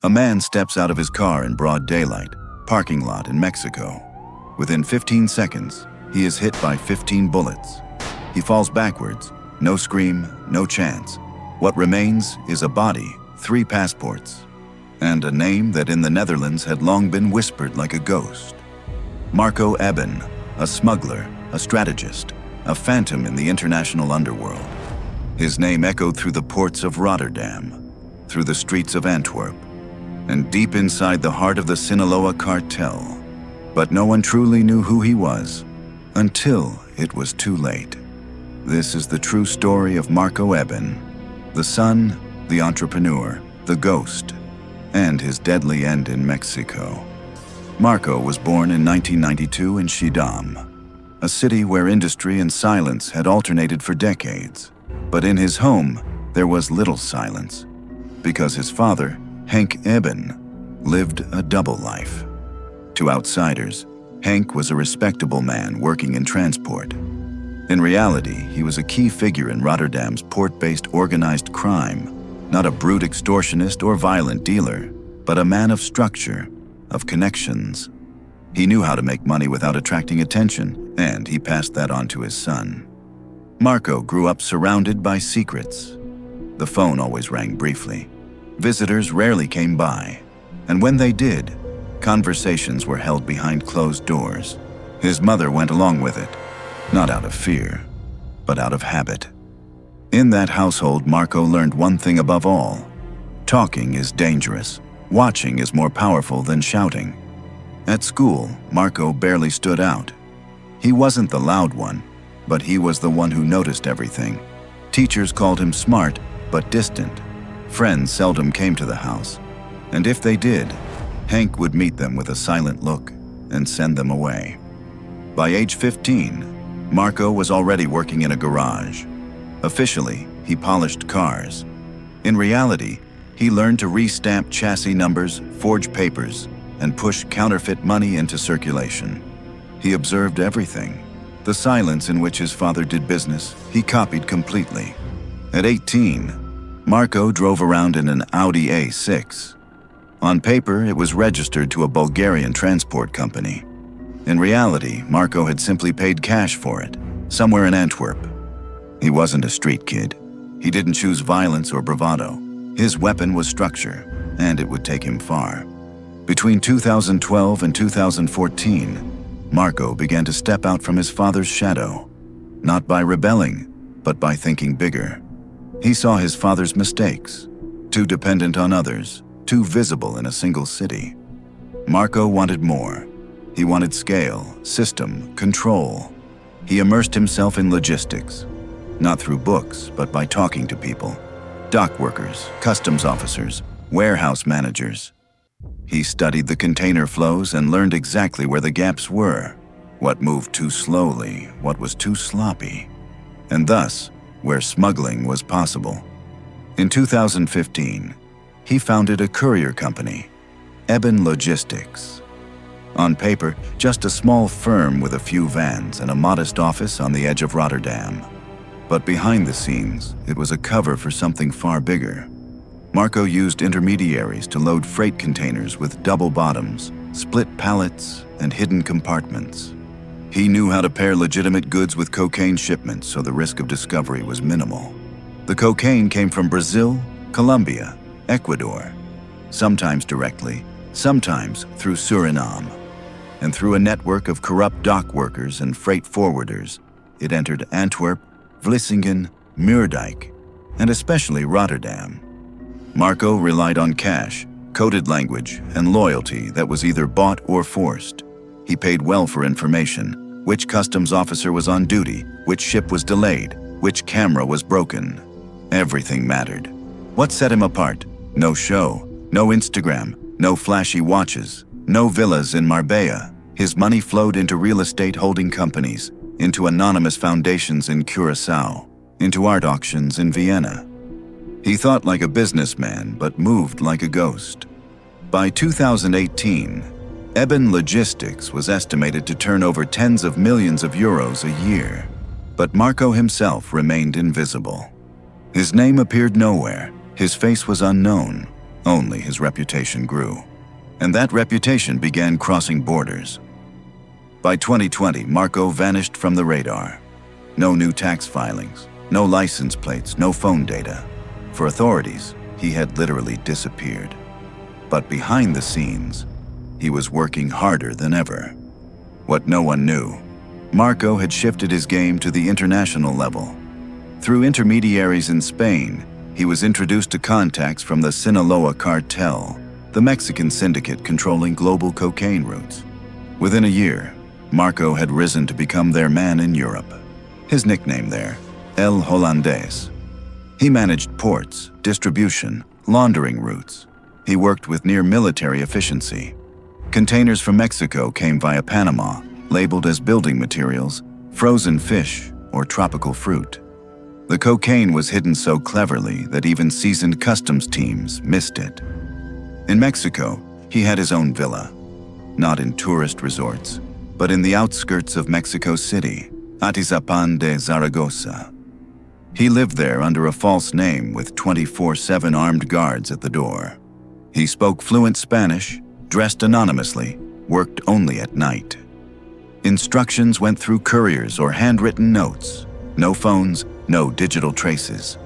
A man steps out of his car in broad daylight, parking lot in Mexico. Within 15 seconds, he is hit by 15 bullets. He falls backwards, no scream, no chance. What remains is a body, 3 passports, and a name that in the Netherlands had long been whispered like a ghost. Marco Eben, a smuggler, a strategist, a phantom in the international underworld. His name echoed through the ports of Rotterdam, through the streets of Antwerp, and deep inside the heart of the Sinaloa Cartel. But no one truly knew who he was until it was too late. This is the true story of Marco Eben, the son, the entrepreneur, the ghost, and his deadly end in Mexico. Marco was born in 1992 in Rotterdam, a city where industry and silence had alternated for decades. But in his home, there was little silence, because his father, Henk Eben, lived a double life. To outsiders, Henk was a respectable man working in transport. In reality, he was a key figure in Rotterdam's port-based organized crime, not a brute extortionist or violent dealer, but a man of structure, of connections. He knew how to make money without attracting attention, and he passed that on to his son. Marco grew up surrounded by secrets. The phone always rang briefly. Visitors rarely came by, and when they did, conversations were held behind closed doors. His mother went along with it, not out of fear, but out of habit. In that household, Marco learned one thing above all: talking is dangerous. Watching is more powerful than shouting. At school, Marco barely stood out. He wasn't the loud one, but he was the one who noticed everything. Teachers called him smart, but distant. Friends seldom came to the house, and if they did, Henk would meet them with a silent look and send them away. By age 15, Marco was already working in a garage. Officially, he polished cars. In reality, he learned to re-stamp chassis numbers, forge papers, and push counterfeit money into circulation. He observed everything. The silence in which his father did business, he copied completely. At 18, Marco drove around in an Audi A6. On paper, it was registered to a Bulgarian transport company. In reality, Marco had simply paid cash for it, somewhere in Antwerp. He wasn't a street kid. He didn't choose violence or bravado. His weapon was structure, and it would take him far. Between 2012 and 2014, Marco began to step out from his father's shadow, not by rebelling, but by thinking bigger. He saw his father's mistakes, too dependent on others, too visible in a single city. Marco wanted more. He wanted scale, system, control. He immersed himself in logistics, not through books, but by talking to people. Dock workers, customs officers, warehouse managers. He studied the container flows and learned exactly where the gaps were, what moved too slowly, what was too sloppy, and thus, where smuggling was possible. In 2015, he founded a courier company, Eben Logistics. On paper, just a small firm with a few vans and a modest office on the edge of Rotterdam. But behind the scenes, it was a cover for something far bigger. Marco used intermediaries to load freight containers with double bottoms, split pallets, and hidden compartments. He knew how to pair legitimate goods with cocaine shipments, so the risk of discovery was minimal. The cocaine came from Brazil, Colombia, Ecuador, sometimes directly, sometimes through Suriname. And through a network of corrupt dock workers and freight forwarders, it entered Antwerp, Vlissingen, Moerdijk, and especially Rotterdam. Marco relied on cash, coded language, and loyalty that was either bought or forced. He paid well for information: which customs officer was on duty, which ship was delayed, which camera was broken. Everything mattered. What set him apart? No show, no Instagram, no flashy watches, no villas in Marbella. His money flowed into real estate holding companies, into anonymous foundations in Curaçao, into art auctions in Vienna. He thought like a businessman, but moved like a ghost. By 2018, Eben Logistics was estimated to turn over tens of millions of euros a year, but Marco himself remained invisible. His name appeared nowhere, his face was unknown, Only his reputation grew. And that reputation began crossing borders. By 2020, Marco vanished from the radar. No new tax filings, no license plates, no phone data. For authorities, he had literally disappeared. But behind the scenes, he was working harder than ever. What no one knew, Marco had shifted his game to the international level. Through intermediaries in Spain, he was introduced to contacts from the Sinaloa Cartel, the Mexican syndicate controlling global cocaine routes. Within a year, Marco had risen to become their man in Europe. His nickname there, El Holandés. He managed ports, distribution, laundering routes. He worked with near-military efficiency. Containers from Mexico came via Panama, labeled as building materials, frozen fish, or tropical fruit. The cocaine was hidden so cleverly that even seasoned customs teams missed it. In Mexico, he had his own villa, not in tourist resorts, but in the outskirts of Mexico City, Atizapán de Zaragoza. He lived there under a false name with 24/7 armed guards at the door. He spoke fluent Spanish, dressed anonymously, worked only at night. Instructions went through couriers or handwritten notes. No phones, no digital traces.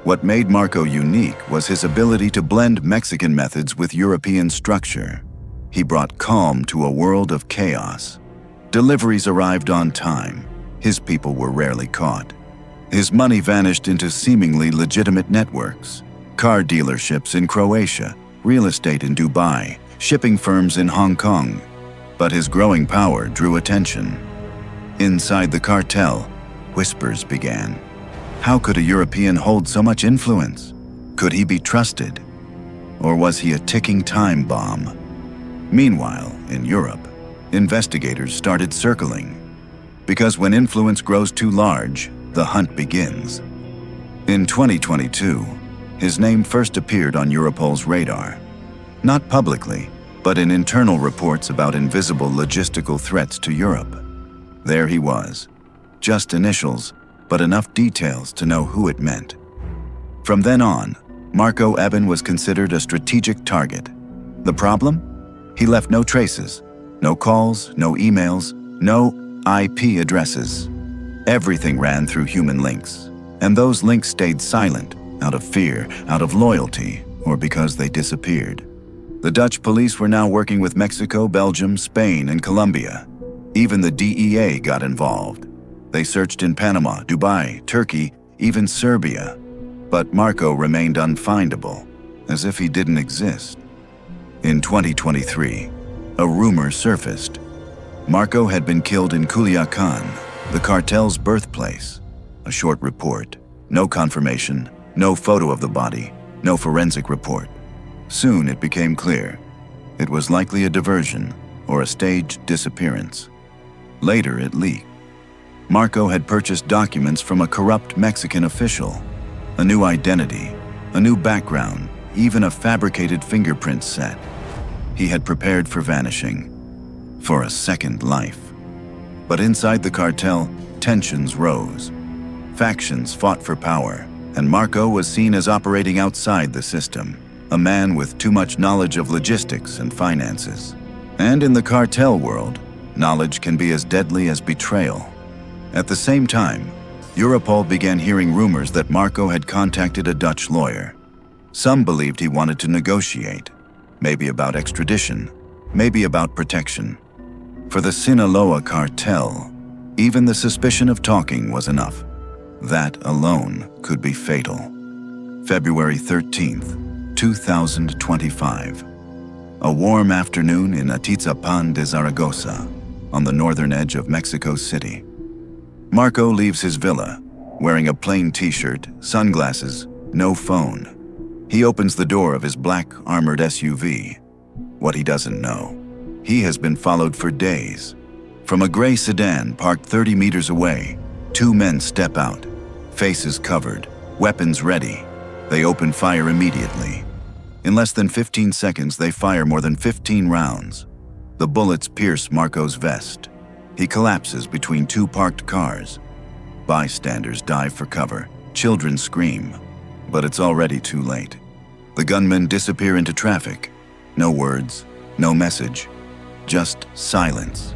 What made Marco unique was his ability to blend Mexican methods with European structure. He brought calm to a world of chaos. Deliveries arrived on time. His people were rarely caught. His money vanished into seemingly legitimate networks. Car dealerships in Croatia, real estate in Dubai, shipping firms in Hong Kong. But his growing power drew attention. Inside the cartel, whispers began. How could a European hold so much influence? Could he be trusted? Or was he a ticking time bomb? Meanwhile, in Europe, investigators started circling. Because when influence grows too large, the hunt begins. In 2022, his name first appeared on Europol's radar. Not publicly, but in internal reports about invisible logistical threats to Europe. There he was. Just initials, but enough details to know who it meant. From then on, Marco Eben was considered a strategic target. The problem? He left no traces, no calls, no emails, no IP addresses. Everything ran through human links, and those links stayed silent, out of fear, out of loyalty, or because they disappeared. The Dutch police were now working with Mexico, Belgium, Spain, and Colombia. Even the DEA got involved. They searched in Panama, Dubai, Turkey, even Serbia. But Marco remained unfindable, as if he didn't exist. In 2023, a rumor surfaced. Marco had been killed in Culiacan, the cartel's birthplace. A short report, no confirmation, no photo of the body, no forensic report. Soon it became clear. It was likely a diversion or a staged disappearance. Later it leaked. Marco had purchased documents from a corrupt Mexican official. A new identity, a new background, even a fabricated fingerprint set. He had prepared for vanishing, for a second life. But inside the cartel, tensions rose. Factions fought for power, and Marco was seen as operating outside the system, a man with too much knowledge of logistics and finances. And in the cartel world, knowledge can be as deadly as betrayal. At the same time, Europol began hearing rumors that Marco had contacted a Dutch lawyer. Some believed he wanted to negotiate, maybe about extradition, maybe about protection. For the Sinaloa Cartel, even the suspicion of talking was enough. That alone could be fatal. February 13th, 2025. A warm afternoon in Atizapán de Zaragoza, on the northern edge of Mexico City. Marco leaves his villa, wearing a plain t-shirt, sunglasses, no phone. He opens the door of his black armored SUV. What he doesn't know, he has been followed for days. From a gray sedan parked 30 meters away, two men step out, faces covered, weapons ready. They open fire immediately. In less than 15 seconds, they fire more than 15 rounds. The bullets pierce Marco's vest. He collapses between two parked cars. Bystanders dive for cover. Children scream. But it's already too late. The gunmen disappear into traffic. No words, no message, just silence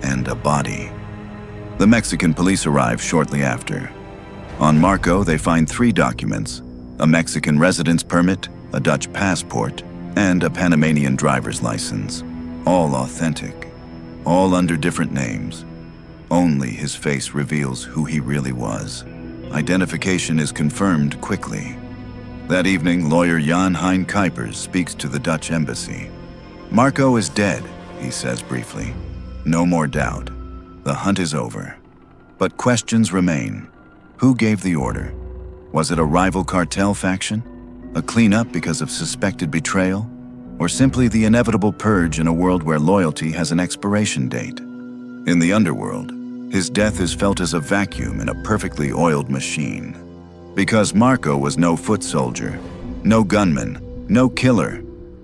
and a body. The Mexican police arrive shortly after. On Marco, they find 3 documents: a Mexican residence permit, a Dutch passport, and a Panamanian driver's license. All authentic, all under different names. Only his face reveals who he really was. Identification is confirmed quickly. That evening, lawyer Jan Hein Kuipers speaks to the Dutch embassy. Marco is dead, he says briefly. No more doubt. The hunt is over. But questions remain. Who gave the order? Was it a rival cartel faction? A cleanup because of suspected betrayal? Or simply the inevitable purge in a world where loyalty has an expiration date? In the Underworld, his death is felt as a vacuum in a perfectly oiled machine. Because Marco was no foot soldier, no gunman, no killer.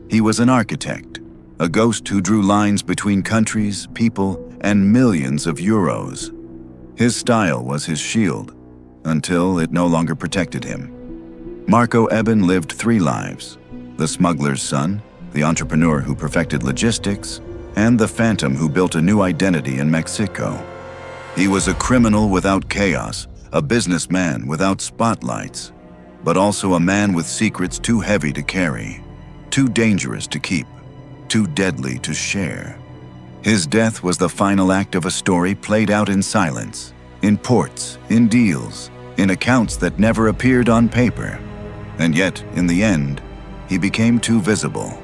He was an architect, a ghost who drew lines between countries, people, and millions of euros. His style was his shield, until it no longer protected him. Marco Eben lived 3 lives: the smuggler's son, the entrepreneur who perfected logistics, and the phantom who built a new identity in Mexico. He was a criminal without chaos, a businessman without spotlights, but also a man with secrets too heavy to carry, too dangerous to keep, too deadly to share. His death was the final act of a story played out in silence, in ports, in deals, in accounts that never appeared on paper. And yet, in the end, he became too visible.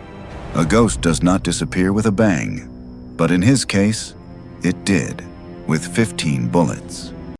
A ghost does not disappear with a bang, but in his case, it did, with 15 bullets.